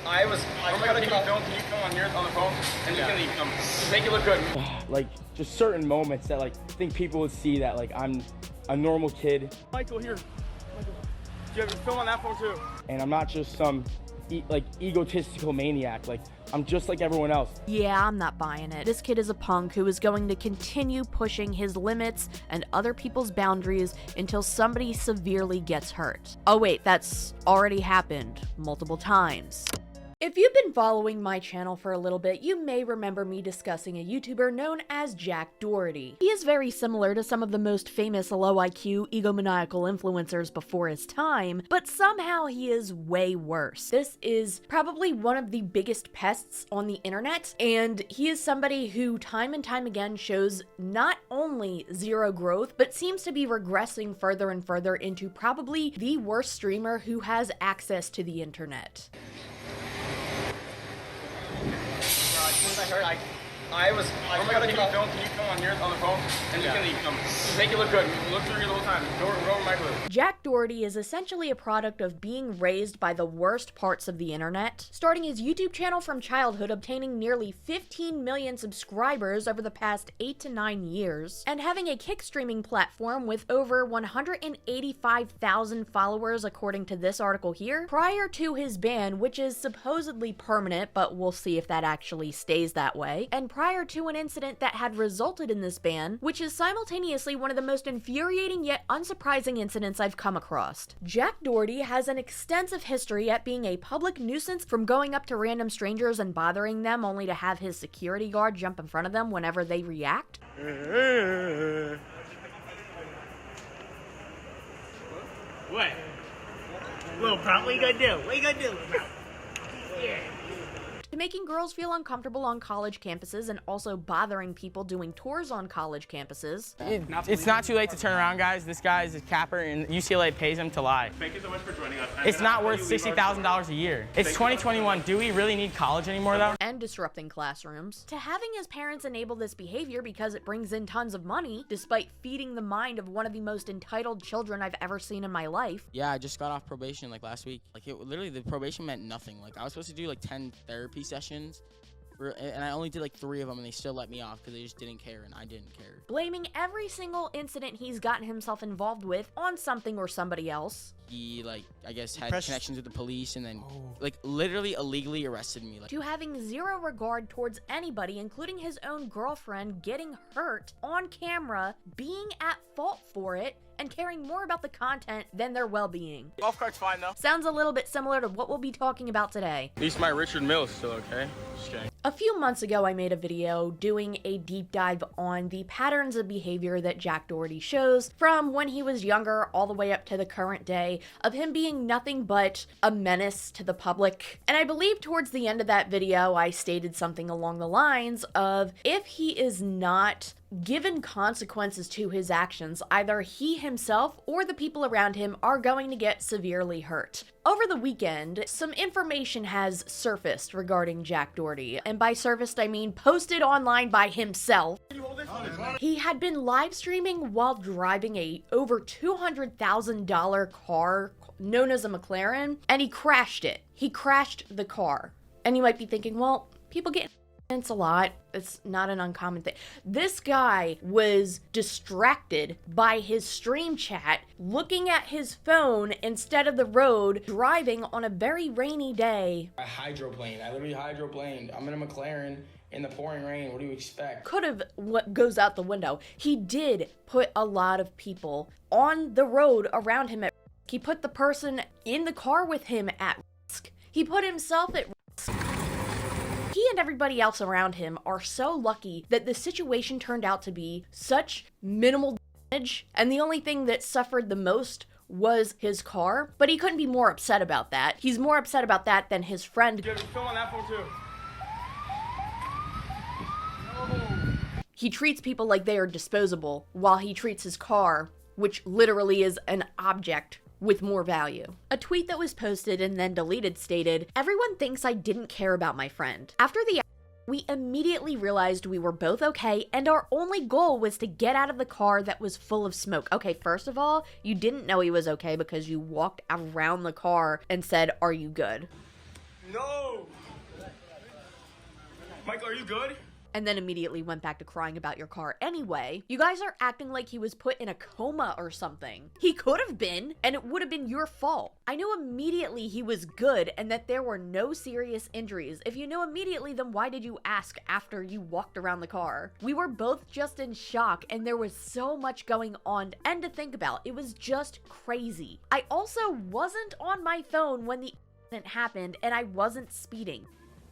I'm gonna keep film on here on the phone, and you can make it look good. Like, just certain moments that, like, I think people would see that, like, I'm a normal kid. Michael, here. Michael, do you have your film on that phone too? And I'm not just some, egotistical maniac. Like, I'm just like everyone else. Yeah, I'm not buying it. This kid is a punk who is going to continue pushing his limits and other people's boundaries until somebody severely gets hurt. Oh wait, that's already happened multiple times. If you've been following my channel for a little bit, you may remember me discussing a YouTuber known as Jack Doherty. He is very similar to some of the most famous low IQ, egomaniacal influencers before his time, but somehow he is way worse. This is probably one of the biggest pests on the internet, and he is somebody who time and time again shows not only zero growth, but seems to be regressing further and further into probably the worst streamer who has access to the internet. I'm gonna keep film on here on the phone, and you can make it look good. Look through your little time. Go over Michael. Jack Doherty is essentially a product of being raised by the worst parts of the internet, starting his YouTube channel from childhood, obtaining nearly 15 million subscribers over the past 8 to 9 years, and having a kick streaming platform with over 185,000 followers according to this article here, prior to his ban, which is supposedly permanent, but we'll see if that actually stays that way, and prior to an incident that had resulted in this ban, which is simultaneously one of the most infuriating yet unsurprising incidents I've come across. Jack Doherty has an extensive history at being a public nuisance, from going up to random strangers and bothering them only to have his security guard jump in front of them whenever they react. What? Little bro, what you gonna do? What you gonna do, bro? Yeah. To making girls feel uncomfortable on college campuses and also bothering people doing tours on college campuses. It's not too late to turn around, guys. This guy is a capper, and UCLA pays him to lie. Thank you so much for joining us. It's not worth $60,000 a year. It's 2021. Do we really need college anymore, though? And disrupting classrooms. To having his parents enable this behavior because it brings in tons of money, despite feeding the mind of one of the most entitled children I've ever seen in my life. Yeah, I just got off probation like last week. Like, literally, the probation meant nothing. Like, I was supposed to do like 10 therapy sessions, and I only did like 3 of them, and they still let me off because they just didn't care, and I didn't care. Blaming every single incident he's gotten himself involved with on something or somebody else. He, like, I guess had connections with the police, and then like literally illegally arrested me. Like, to having zero regard towards anybody, including his own girlfriend, getting hurt on camera, being at fault for it, and caring more about the content than their well-being. Golf cart's fine though. Sounds a little bit similar to what we'll be talking about today. At least my Richard Mills is still okay. Just kidding. A few months ago, I made a video doing a deep dive on the patterns of behavior that Jack Doherty shows from when he was younger all the way up to the current day, of him being nothing but a menace to the public. And I believe towards the end of that video, I stated something along the lines of, if he is not given consequences to his actions, either he himself or the people around him are going to get severely hurt. Over the weekend, some information has surfaced regarding Jack Doherty, and by surfaced I mean posted online by himself. He had been live streaming while driving a over $200,000 car known as a Mclaren, and he crashed it. He crashed the car. And you might be thinking, well, people get a lot. It's not an uncommon thing. This guy was distracted by his stream chat, looking at his phone instead of the road, driving on a very rainy day. I hydroplaned. I literally hydroplaned. I'm in a McLaren in the pouring rain. What do you expect? Could have what goes out the window. He did put a lot of people on the road around him at risk. He put the person in the car with him at risk. He put himself at risk. He and everybody else around him are so lucky that the situation turned out to be such minimal damage, and the only thing that suffered the most was his car, but he couldn't be more upset about that. He's more upset about that than his friend. You have your film on that phone too. He treats people like they are disposable, while he treats his car, which literally is an object, with more value. A tweet that was posted and then deleted stated, "Everyone thinks I didn't care about my friend. After the we immediately realized we were both okay, and our only goal was to get out of the car that was full of smoke." Okay, first of all, you didn't know he was okay because you walked around the car and said, "Are you good?" No! Michael, are you good? And then immediately went back to crying about your car anyway. You guys are acting like he was put in a coma or something. He could have been, and it would have been your fault. I knew immediately he was good and that there were no serious injuries. If you knew immediately, then why did you ask after you walked around the car? We were both just in shock, and there was so much going on and to think about. It was just crazy. I also wasn't on my phone when the accident happened, and I wasn't speeding.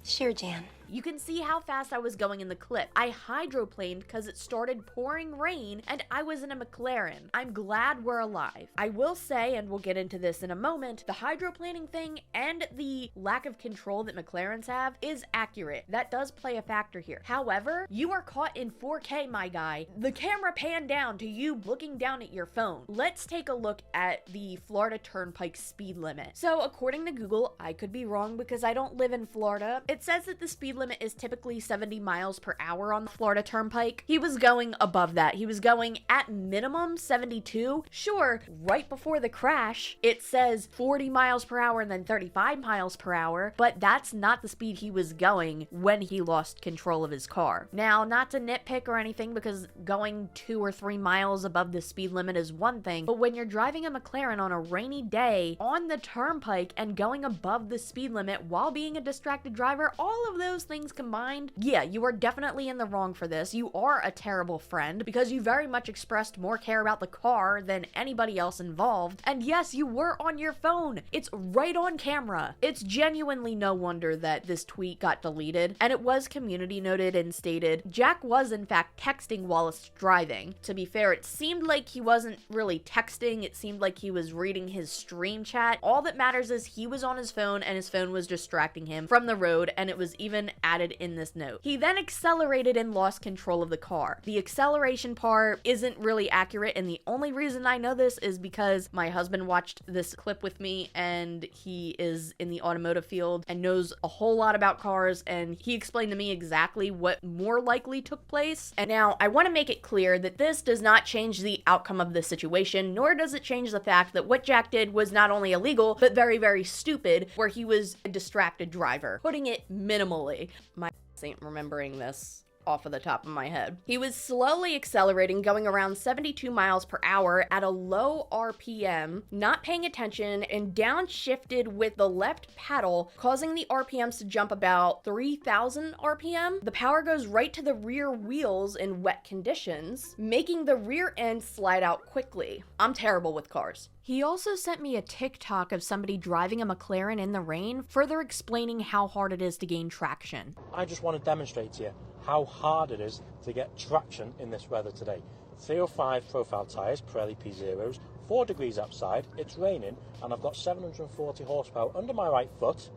Sure, Jan. You can see how fast I was going in the clip. I hydroplaned because it started pouring rain and I was in a Mclaren. I'm glad we're alive. I will say, and we'll get into this in a moment, the hydroplaning thing and the lack of control that McLarens have is accurate. That does play a factor here. However, you are caught in 4K, my guy. The camera panned down to you looking down at your phone. Let's take a look at the Florida Turnpike speed limit. So according to Google, I could be wrong because I don't live in Florida. It says that the speed limit is typically 70 miles per hour on the Florida Turnpike. He was going above that. He was going at minimum 72. Sure, right before the crash, it says 40 miles per hour and then 35 miles per hour, but that's not the speed he was going when he lost control of his car. Now, not to nitpick or anything, because going 2 or 3 miles above the speed limit is one thing, but when you're driving a McLaren on a rainy day on the turnpike and going above the speed limit while being a distracted driver, all of those things combined, yeah, you are definitely in the wrong for this. You are a terrible friend because you very much expressed more care about the car than anybody else involved. And yes, you were on your phone. It's right on camera. It's genuinely no wonder that this tweet got deleted, and it was community noted and stated Jack was in fact texting whilst driving. To be fair, it seemed like he wasn't really texting. It seemed like he was reading his stream chat. All that matters is he was on his phone and his phone was distracting him from the road, and it was even added in this note. He then accelerated and lost control of the car. The acceleration part isn't really accurate, and the only reason I know this is because my husband watched this clip with me, and he is in the automotive field and knows a whole lot about cars, and he explained to me exactly what more likely took place. And now I want to make it clear that this does not change the outcome of the situation, nor does it change the fact that what Jack did was not only illegal, but very, very stupid, where he was a distracted driver. Putting it minimally. My ain't remembering this off of the top of my head. He was slowly accelerating, going around 72 miles per hour at a low RPM, not paying attention, and downshifted with the left pedal, causing the RPMs to jump about 3,000 RPM. The power goes right to the rear wheels in wet conditions, making the rear end slide out quickly. I'm terrible with cars. He also sent me a TikTok of somebody driving a McLaren in the rain, further explaining how hard it is to gain traction. I just want to demonstrate to you how hard it is to get traction in this weather today. 305 profile tyres, Pirelli P0s, 4 degrees outside, it's raining, and I've got 740 horsepower under my right foot,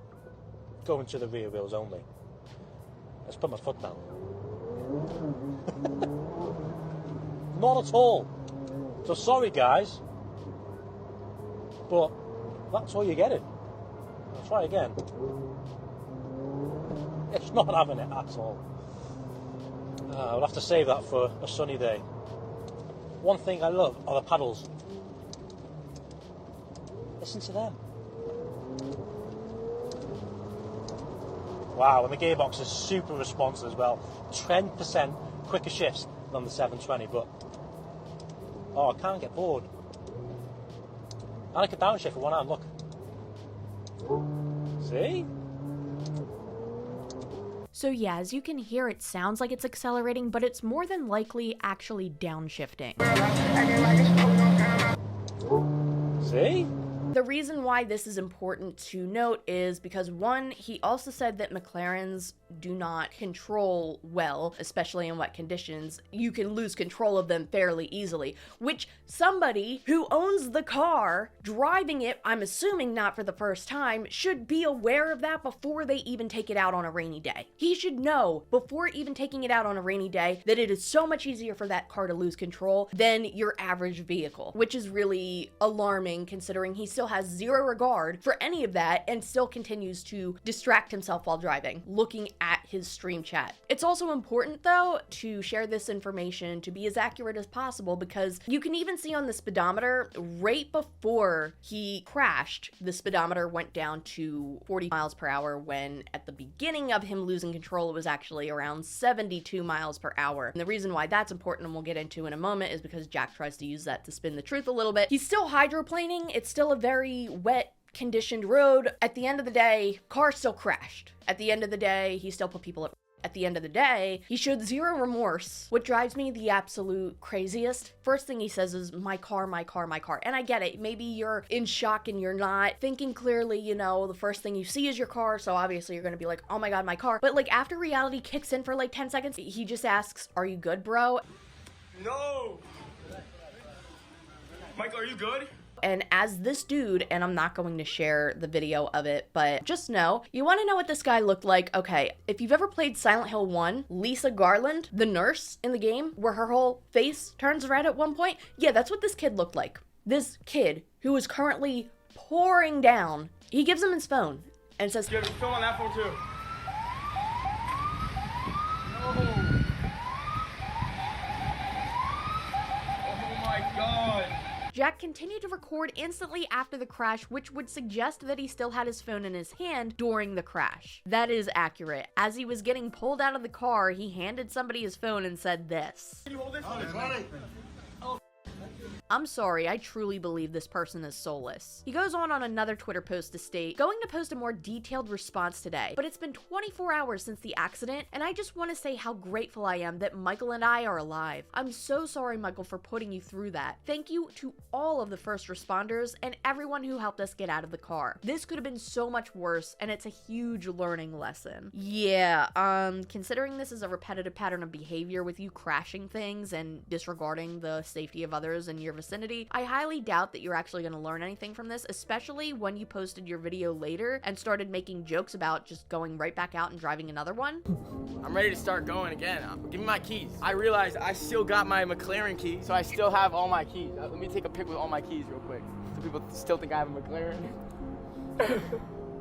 going to the rear wheels only. Let's put my foot down. Not at all. So sorry guys, but that's all you're getting. I'll try again. It's not having it at all. We'll have to save that for a sunny day. One thing I love are the paddles. Listen to them. Wow, and the gearbox is super responsive as well. 10% quicker shifts than the 720, but oh, I can't get bored. And I can downshift with one hand, look. See? So yeah, as you can hear, it sounds like it's accelerating, but it's more than likely actually downshifting. See? The reason why this is important to note is because, one, he also said that McLarens do not control well, especially in wet conditions. You can lose control of them fairly easily, which somebody who owns the car, driving it, I'm assuming not for the first time, should be aware of that before they even take it out on a rainy day. He should know before even taking it out on a rainy day that it is so much easier for that car to lose control than your average vehicle, which is really alarming considering he's still has zero regard for any of that and still continues to distract himself while driving, looking at his stream chat. It's also important, though, to share this information to be as accurate as possible, because you can even see on the speedometer, right before he crashed, the speedometer went down to 40 miles per hour when at the beginning of him losing control, it was actually around 72 miles per hour. And the reason why that's important, and we'll get into in a moment, is because Jack tries to use that to spin the truth a little bit. He's still hydroplaning. It's still a very wet, conditioned road. At the end of the day, car still crashed. At the end of the day, he still put people at the end of the day, he showed zero remorse. What drives me the absolute craziest, first thing he says is, my car, my car, my car. And I get it. Maybe you're in shock and you're not thinking clearly, you know, the first thing you see is your car, so obviously you're gonna be like, oh my god, my car. But like after reality kicks in for like 10 seconds, he just asks, are you good, bro? No! Michael, are you good? And as this dude, and I'm not going to share the video of it, but just know, you want to know what this guy looked like? Okay, if you've ever played Silent Hill 1, Lisa Garland, the nurse in the game, where her whole face turns red at one point, yeah, that's what this kid looked like. This kid, who is currently pouring down, he gives him his phone and says, Yeah, film on that phone too. No. Oh my god. Jack continued to record instantly after the crash, which would suggest that he still had his phone in his hand during the crash. That is accurate. As he was getting pulled out of the car, he handed somebody his phone and said this. Can you hold this? I'm sorry, I truly believe this person is soulless. He goes on another Twitter post to state, going to post a more detailed response today, but it's been 24 hours since the accident, and I just want to say how grateful I am that Michael and I are alive. I'm so sorry, Michael, for putting you through that. Thank you to all of the first responders and everyone who helped us get out of the car. This could have been so much worse, and it's a huge learning lesson. Yeah, considering this is a repetitive pattern of behavior with you crashing things and disregarding the safety of others in your vicinity, I highly doubt that you're actually going to learn anything from this, especially when you posted your video later and started making jokes about just going right back out and driving another one. I'm ready to start going again. Give me my keys. I realized I still got my Mclaren keys, so I still have all my keys. Let me take a pic with all my keys real quick, so people still think I have a McLaren.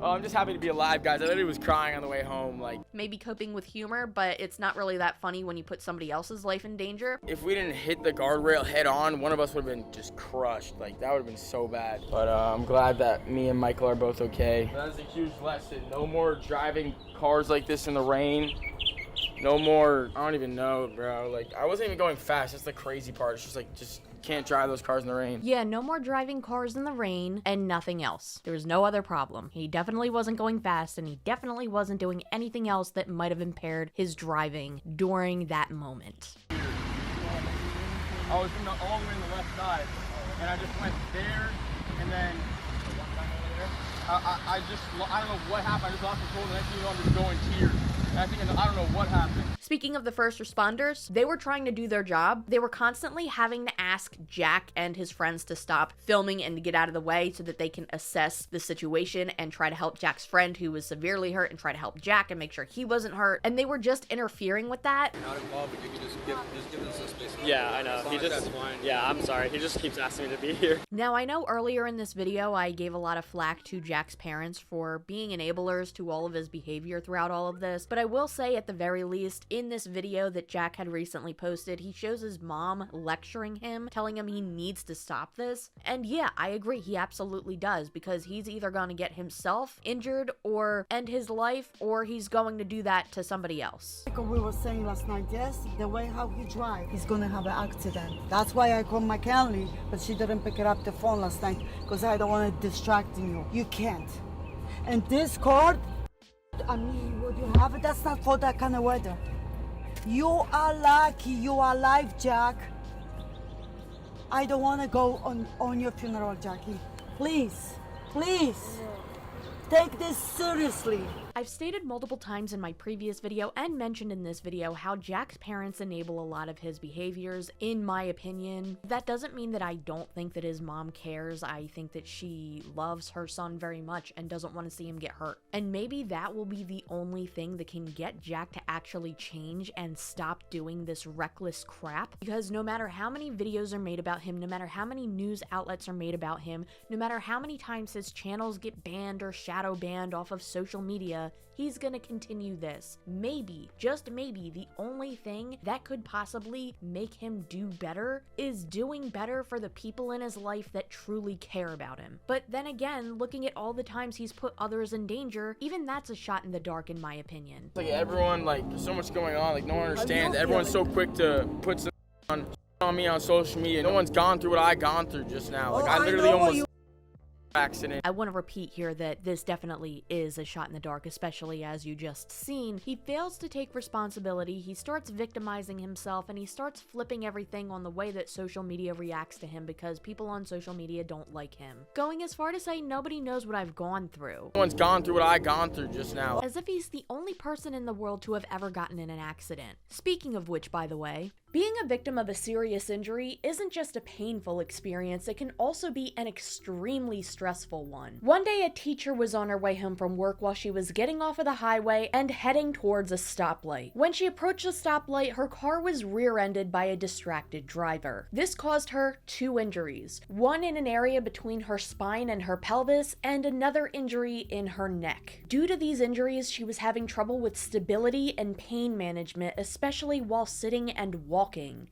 Oh, I'm just happy to be alive, guys. I literally was crying on the way home. Like, maybe coping with humor, but it's not really that funny when you put somebody else's life in danger. if we didn't hit the guardrail head on, one of us would have been just crushed. Like, that would have been so bad. But I'm glad that me and Michael are both okay. That's a huge lesson. No more driving cars like this in the rain. No more, I don't even know, bro. Like, I wasn't even going fast. That's the crazy part. It's just like, can't drive those cars in the rain. Yeah, no more driving cars in the rain and nothing else. There was no other problem. He definitely wasn't going fast, and he definitely wasn't doing anything else that might have impaired his driving during that moment. I was all the way on the left side, and I just went there, and then I don't know what happened. I just lost control, and the next thing you know, I'm just going tears. And I don't know what happened. Speaking of the first responders, they were trying to do their job. They were constantly having to ask Jack and his friends to stop filming and to get out of the way so that they can assess the situation and try to help Jack's friend who was severely hurt and try to help Jack and make sure he wasn't hurt. And they were just interfering with that. Not involved, but you can just give them some space. Yeah, I know. He just, yeah, I'm sorry. He just keeps asking me to be here. Now, I know earlier in this video, I gave a lot of flack to Jack's parents for being enablers to all of his behavior throughout all of this, but I will say at the very least, in this video that Jack had recently posted, he shows his mom lecturing him, telling him he needs to stop this. And yeah, I agree, he absolutely does, because he's either going to get himself injured or end his life, or he's going to do that to somebody else. Like we were saying last night, yes, the way how he drives, he's gonna have an accident. That's why I called McLaren, but she didn't pick it up the phone last night, because I don't want to distract you. You can't. And this car, I mean, what you have, that's not for that kind of weather. You are lucky you are alive, Jack. I don't want to go on your funeral, Jackie. Please, please. Take this seriously. I've stated multiple times in my previous video and mentioned in this video how Jack's parents enable a lot of his behaviors, in my opinion. That doesn't mean that I don't think that his mom cares. I think that she loves her son very much and doesn't want to see him get hurt. And maybe that will be the only thing that can get Jack to actually change and stop doing this reckless crap. Because no matter how many videos are made about him, no matter how many news outlets are made about him, no matter how many times his channels get banned or shadow banned off of social media, he's gonna continue this. Maybe, just maybe, the only thing that could possibly make him do better is doing better for the people in his life that truly care about him. But then again, looking at all the times he's put others in danger, even that's a shot in the dark in my opinion. Like everyone, like there's so much going on, like no one understands. Everyone's so quick to put some on me on social media. No one's gone through what I gone through just now. Like I literally almost accident. I want to repeat here that this definitely is a shot in the dark, especially as you just seen. He fails to take responsibility, he starts victimizing himself, and he starts flipping everything on the way that social media reacts to him because people on social media don't like him. Going as far to say nobody knows what I've gone through. No one's gone through what I gone through just now. As if he's the only person in the world to have ever gotten in an accident. Speaking of which, by the way, being a victim of a serious injury isn't just a painful experience, it can also be an extremely stressful one. One day a teacher was on her way home from work while she was getting off of the highway and heading towards a stoplight. When she approached the stoplight, her car was rear-ended by a distracted driver. This caused her 2 injuries, one in an area between her spine and her pelvis, and another injury in her neck. Due to these injuries, she was having trouble with stability and pain management, especially while sitting and walking.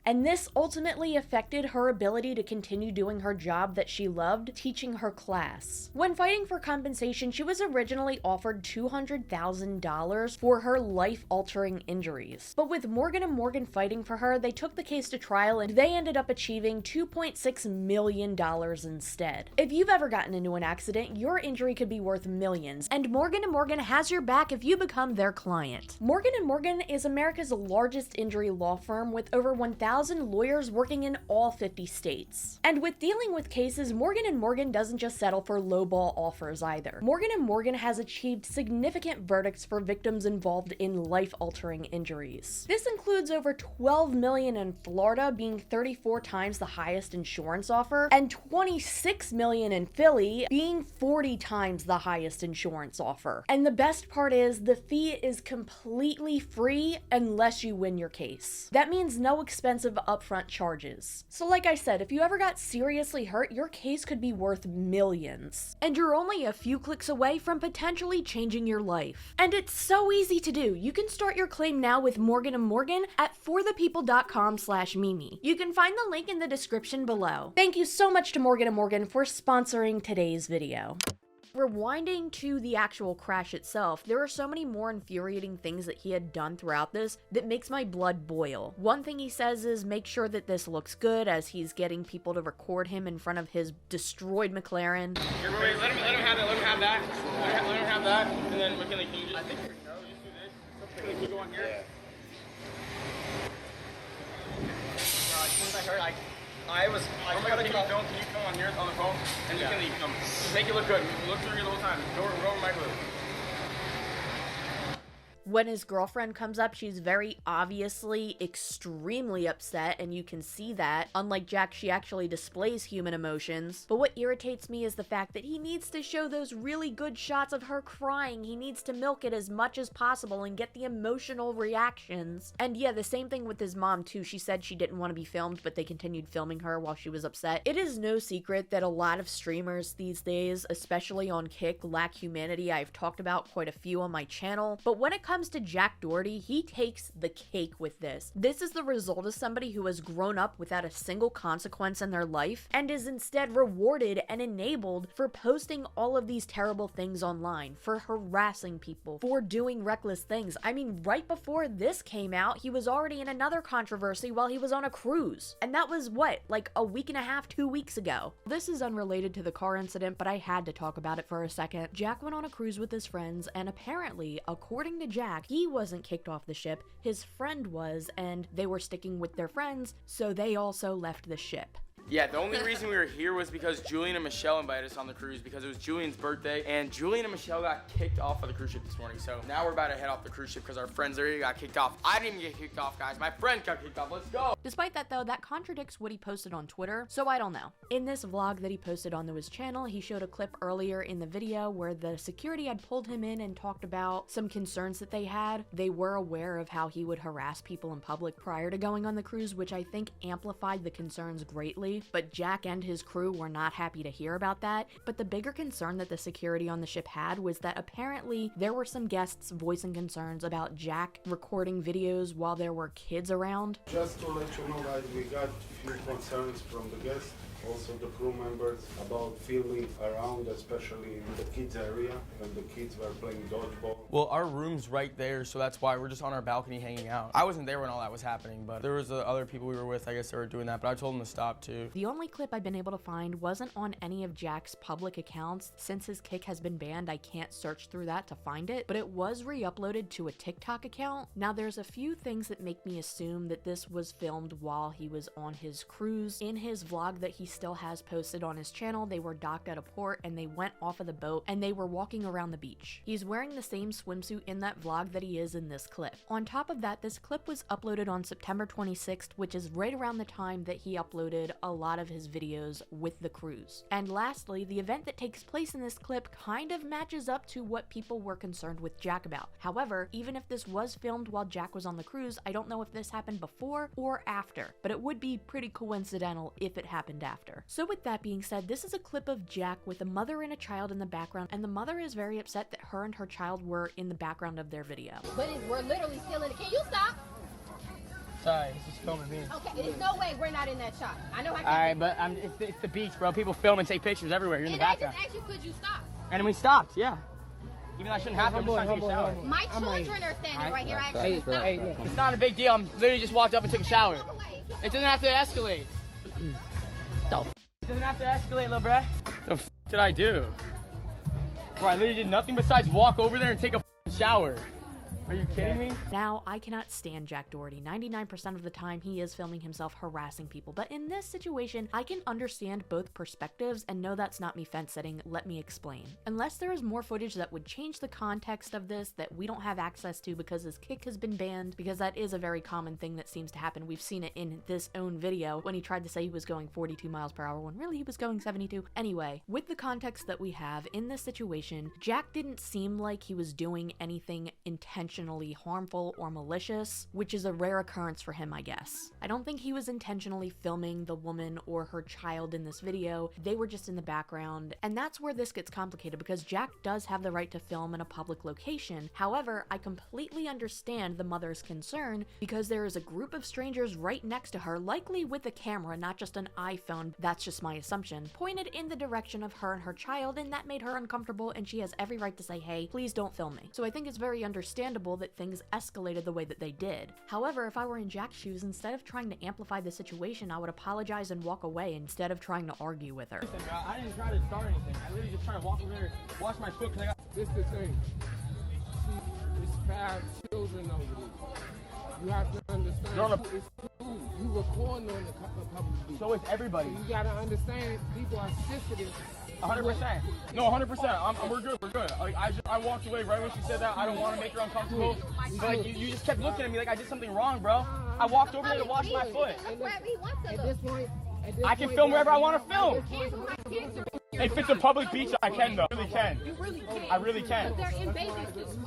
And this ultimately affected her ability to continue doing her job that she loved, teaching her class. When fighting for compensation, she was originally offered $200,000 for her life-altering injuries. But with Morgan & Morgan fighting for her, they took the case to trial and they ended up achieving $2.6 million instead. If you've ever gotten into an accident, your injury could be worth millions, and Morgan & Morgan has your back if you become their client. Morgan & Morgan is America's largest injury law firm with over 1,000 lawyers working in all 50 states. And with dealing with cases, Morgan & Morgan doesn't just settle for lowball offers either. Morgan & Morgan has achieved significant verdicts for victims involved in life-altering injuries. This includes over $12 million in Florida, being 34 times the highest insurance offer, and $26 million in Philly, being 40 times the highest insurance offer. And the best part is, the fee is completely free unless you win your case. That means no expensive upfront charges. So like I said, if you ever got seriously hurt, your case could be worth millions. And you're only a few clicks away from potentially changing your life. And it's so easy to do. You can start your claim now with Morgan & Morgan at forthepeople.com/Mimi. You can find the link in the description below. Thank you so much to Morgan & Morgan for sponsoring today's video. Rewinding to the actual crash itself, there are so many more infuriating things that he had done throughout this that makes my blood boil. One thing he says is make sure that this looks good as he's getting people to record him in front of his destroyed McLaren. Everybody, let him have that, let him have that. Let him have that, and then McKinley, can you just, I think you know, just do this. Can you go on here? Yeah. As soon as I heard, I was like, can you come on here on the phone? And yeah. McKinley, come. Make it look good. Look through you the whole time. Go over my glue. When his girlfriend comes up, she's very obviously extremely upset, and you can see that. Unlike Jack, she actually displays human emotions. But what irritates me is the fact that he needs to show those really good shots of her crying. He needs to milk it as much as possible and get the emotional reactions. And yeah, the same thing with his mom too. She said she didn't want to be filmed, but they continued filming her while she was upset. It is no secret that a lot of streamers these days, especially on Kick, lack humanity. I've talked about quite a few on my channel. But when it comes to Jack Doherty, he takes the cake with this. This is the result of somebody who has grown up without a single consequence in their life and is instead rewarded and enabled for posting all of these terrible things online, for harassing people, for doing reckless things. I mean, right before this came out, he was already in another controversy while he was on a cruise. And that was what, like a week and a half, 2 weeks ago. This is unrelated to the car incident, but I had to talk about it for a second. Jack went on a cruise with his friends, and apparently, according to Jack, he wasn't kicked off the ship, his friend was, and they were sticking with their friends, so they also left the ship. Yeah, the only reason we were here was because Julian and Michelle invited us on the cruise because it was Julian's birthday, and Julian and Michelle got kicked off of the cruise ship this morning. So now we're about to head off the cruise ship because our friends already got kicked off. I didn't even get kicked off, guys. My friends got kicked off. Let's go. Despite that though, that contradicts what he posted on Twitter, so I don't know. In this vlog that he posted onto his channel, he showed a clip earlier in the video where the security had pulled him in and talked about some concerns that they had. They were aware of how he would harass people in public prior to going on the cruise, which I think amplified the concerns greatly, but Jack and his crew were not happy to hear about that. But the bigger concern that the security on the ship had was that apparently there were some guests voicing concerns about Jack recording videos while there were kids around. Just to let you know, guys, we got a few concerns from the guests, also the crew members, about filming around, especially in the kids area, when the kids were playing dodgeball. Well, our room's right there, so that's why we're just on our balcony hanging out. I wasn't there when all that was happening, but there was other people we were with, I guess they were doing that, but I told them to stop too. The only clip I've been able to find wasn't on any of Jack's public accounts. Since his kick has been banned, I can't search through that to find it, but it was re-uploaded to a TikTok account. Now, there's a few things that make me assume that this was filmed while he was on his cruise. In his vlog that he still has posted on his channel, they were docked at a port and they went off of the boat and they were walking around the beach. He's wearing the same swimsuit in that vlog that he is in this clip. On top of that, this clip was uploaded on September 26th, which is right around the time that he uploaded a lot of his videos with the cruise. And lastly, the event that takes place in this clip kind of matches up to what people were concerned with Jack about. However, even if this was filmed while Jack was on the cruise, I don't know if this happened before or after, but it would be pretty coincidental if it happened after. So with that being said, this is a clip of Jack with a mother and a child in the background, and the mother is very upset that her and her child were in the background of their video. But we're literally still in it. Can you stop? Sorry, it's just filming me. Okay, there's no way we're not in that shot. I know I can't. All right, but it's the beach, bro. People film and take pictures everywhere. You're in the background. I just asked you, could you stop? And we stopped, yeah. Even though I shouldn't have to, I'm just trying to take a shower. My children are standing right here. I actually stopped. Hey, it's not a big deal. I'm literally just walked up and took a shower. It doesn't have to escalate. It doesn't have to escalate, little bruh. The f did I do? Bro, I literally did nothing besides walk over there and take a shower. Are you kidding me? Now, I cannot stand Jack Doherty. 99% of the time, he is filming himself harassing people. But in this situation, I can understand both perspectives, and no, that's not me fence sitting. Let me explain. Unless there is more footage that would change the context of this that we don't have access to because his kick has been banned, because that is a very common thing that seems to happen. We've seen it in this own video when he tried to say he was going 42 miles per hour when really he was going 72. Anyway, with the context that we have in this situation, Jack didn't seem like he was doing anything intentionally harmful or malicious, which is a rare occurrence for him, I guess. I don't think he was intentionally filming the woman or her child in this video. They were just in the background, and that's where this gets complicated because Jack does have the right to film in a public location. However, I completely understand the mother's concern because there is a group of strangers right next to her, likely with a camera, not just an iPhone, that's just my assumption, pointed in the direction of her and her child, and that made her uncomfortable, and she has every right to say, hey, please don't film me. So I think it's very understandable that things escalated the way that they did. However, if I were in Jack's shoes, instead of trying to amplify the situation, I would apologize and walk away instead of trying to argue with her. Listen, bro, I didn't try to start anything. I literally just tried to walk over there, wash my foot because I got... This the thing. It's 5 children over there. You have to understand. It's cool. You recording on the public beach. So is everybody. So you gotta understand, people are sensitive. 100%. No, 100%. We're good. We're good. Like I walked away right when she said that. I don't want to make her uncomfortable. But like you just kept looking at me like I did something wrong, bro. I walked over there to wash my foot. At this point, I can film wherever I want to film. If it's a public beach, I can though. I really can. You really can. I really can. They're in bathing suits.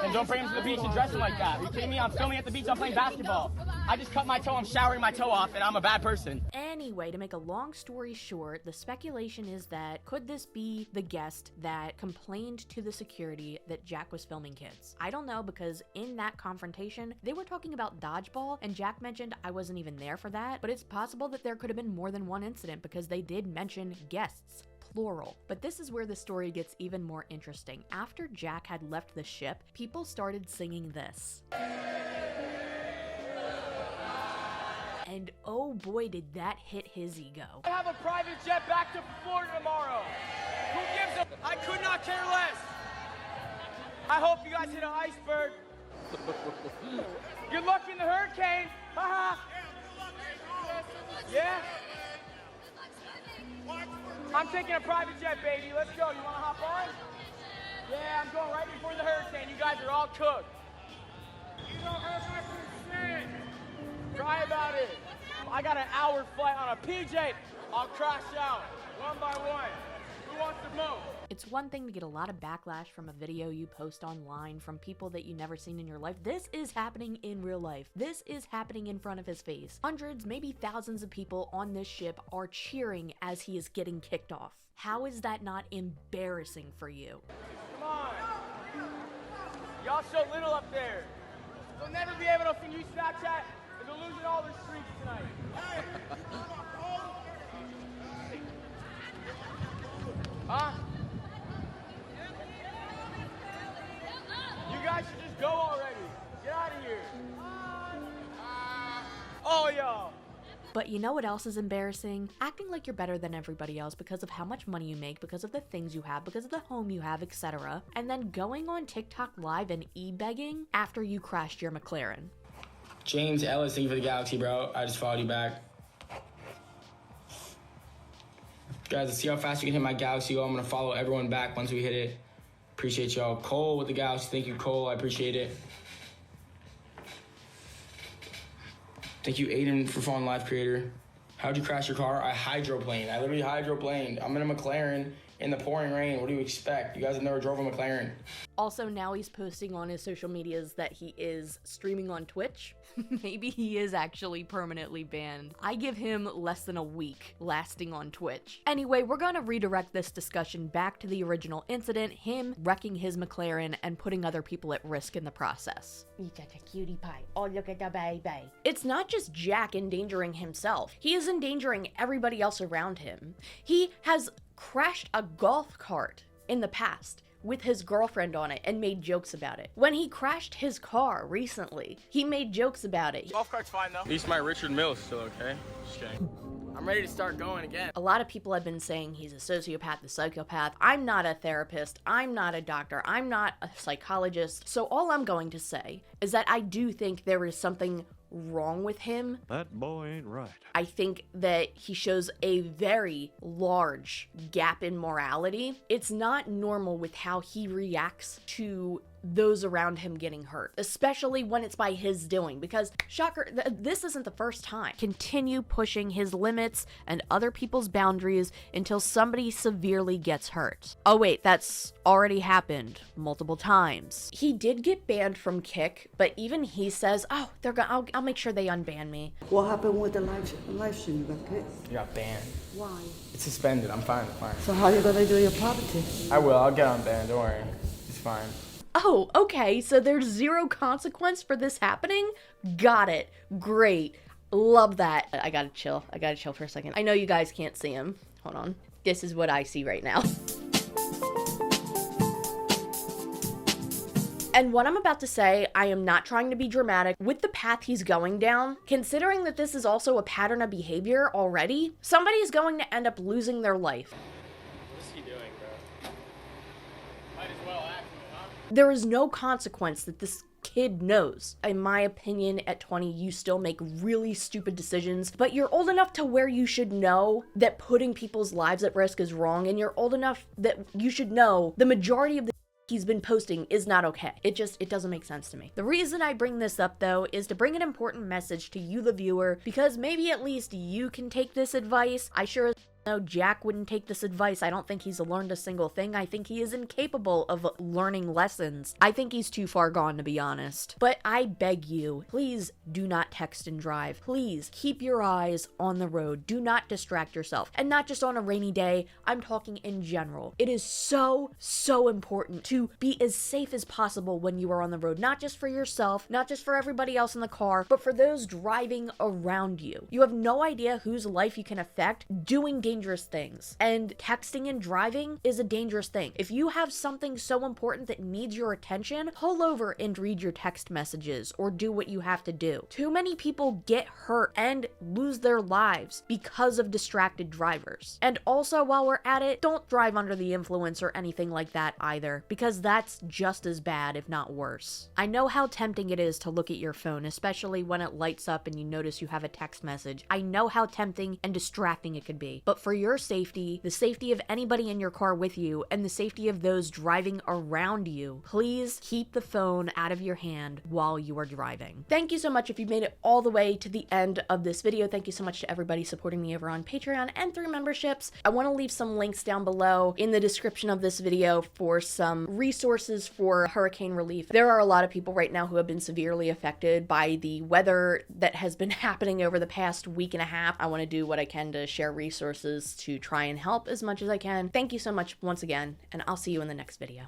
And don't bring them to the beach and dress them like that. Are you kidding me? I'm filming at the beach. I'm playing basketball. I just cut my toe. I'm showering my toe off, and I'm a bad person. Anyway, to make a long story short, the speculation is that could this be the guest that complained to the security that Jack was filming kids? I don't know, because in that confrontation, they were talking about dodgeball, and Jack mentioned I wasn't even there for that, but it's possible that there could have been more than one incident because they did mention guests. Plural. But this is where the story gets even more interesting. After Jack had left the ship, people started singing this. And oh boy, did that hit his ego. I have a private jet back to Florida tomorrow. Who gives a... I could not care less. I hope you guys hit an iceberg. Good luck in the hurricane. Haha. Yeah? I'm taking a private jet, baby. Let's go. You want to hop on? Yeah, I'm going right before the hurricane. You guys are all cooked. You don't hurt my shit. Cry about it. I got an hour flight on a PJ. I'll crash out one by one. Who wants to move? It's one thing to get a lot of backlash from a video you post online from people that you never seen in your life. This is happening in real life. This is happening in front of his face. Hundreds, maybe thousands of people on this ship are cheering as he is getting kicked off. How is that not embarrassing for you? Come on. Y'all so little up there. We'll never be able to use Snapchat and we're losing all the streaks tonight. Hey! Huh? You guys should just go already. Get out of here. Oh, y'all. But you know what else is embarrassing? Acting like you're better than everybody else because of how much money you make, because of the things you have, because of the home you have, etc. And then going on TikTok live and e-begging after you crashed your McLaren. James Ellis, thank you for the galaxy, bro. I just followed you back. Guys, let's see how fast we can hit my galaxy. I'm gonna follow everyone back once we hit it. Appreciate y'all. Cole with the galaxy. Thank you, Cole. I appreciate it. Thank you, Aiden, for following Live Creator. How'd you crash your car? I hydroplaned. I literally hydroplaned. I'm in a McLaren in the pouring rain. What do you expect? You guys have never drove a McLaren. Also, now he's posting on his social medias that he is streaming on Twitch. Maybe he is actually permanently banned. I give him less than a week lasting on Twitch. Anyway, we're gonna redirect this discussion back to the original incident, him wrecking his McLaren and putting other people at risk in the process. He's such a cutie pie. Oh, look at the baby. It's not just Jack endangering himself. He is endangering everybody else around him. He has crashed a golf cart in the past with his girlfriend on it and made jokes about it. When he crashed his car recently, he made jokes about it. Golf cart's fine though. At least my Richard Mill's still okay. Just kidding. I'm ready to start going again. A lot of people have been saying he's a sociopath, a psychopath. I'm not a therapist. I'm not a doctor. I'm not a psychologist. So all I'm going to say is that I do think there is something wrong with him. That boy ain't right. I think that he shows a very large gap in morality. It's not normal with how he reacts to those around him getting hurt, especially when it's by his doing, because shocker, this isn't the first time. Continue pushing his limits and other people's boundaries until somebody severely gets hurt. Oh wait, that's already happened multiple times. He did get banned from Kick, but even he says, oh, they're gonna, I'll make sure they unban me. What happened with the live stream? You got kicked? You got banned. Why? It's suspended. I'm fine. So how are you gonna do your property? I will. I'll get unbanned. Don't worry. It's fine. Oh, okay, so there's zero consequence for this happening? Got it. Great. Love that. I gotta chill for a second. I know you guys can't see him. Hold on. This is what I see right now. And what I'm about to say, I am not trying to be dramatic. With the path he's going down, considering that this is also a pattern of behavior already, somebody's going to end up losing their life. What's he doing, bro? Might as well act, huh? There is no consequence that this kid knows. In my opinion, at 20, you still make really stupid decisions, but you're old enough to where you should know that putting people's lives at risk is wrong, and you're old enough that you should know the majority of the he's been posting is not okay. It doesn't make sense to me. The reason I bring this up though is to bring an important message to you, the viewer, because maybe at least you can take this advice. I sure as no, Jack wouldn't take this advice. I don't think he's learned a single thing. I think he is incapable of learning lessons. I think he's too far gone, to be honest. But I beg you, please do not text and drive. Please keep your eyes on the road. Do not distract yourself. And not just on a rainy day, I'm talking in general. It is so, so important to be as safe as possible when you are on the road. Not just for yourself, not just for everybody else in the car, but for those driving around you. You have no idea whose life you can affect doing dangerous things, and texting and driving is a dangerous thing. If you have something so important that needs your attention, pull over and read your text messages or do what you have to do. Too many people get hurt and lose their lives because of distracted drivers. And also, while we're at it, don't drive under the influence or anything like that either, because that's just as bad, if not worse. I know how tempting it is to look at your phone, especially when it lights up and you notice you have a text message. I know how tempting and distracting it could be, but for your safety, the safety of anybody in your car with you, and the safety of those driving around you, please keep the phone out of your hand while you are driving. Thank you so much if you made it all the way to the end of this video. Thank you so much to everybody supporting me over on Patreon and through memberships. I want to leave some links down below in the description of this video for some resources for hurricane relief. There are a lot of people right now who have been severely affected by the weather that has been happening over the past week and a half. I want to do what I can to share resources to try and help as much as I can. Thank you so much once again, and I'll see you in the next video.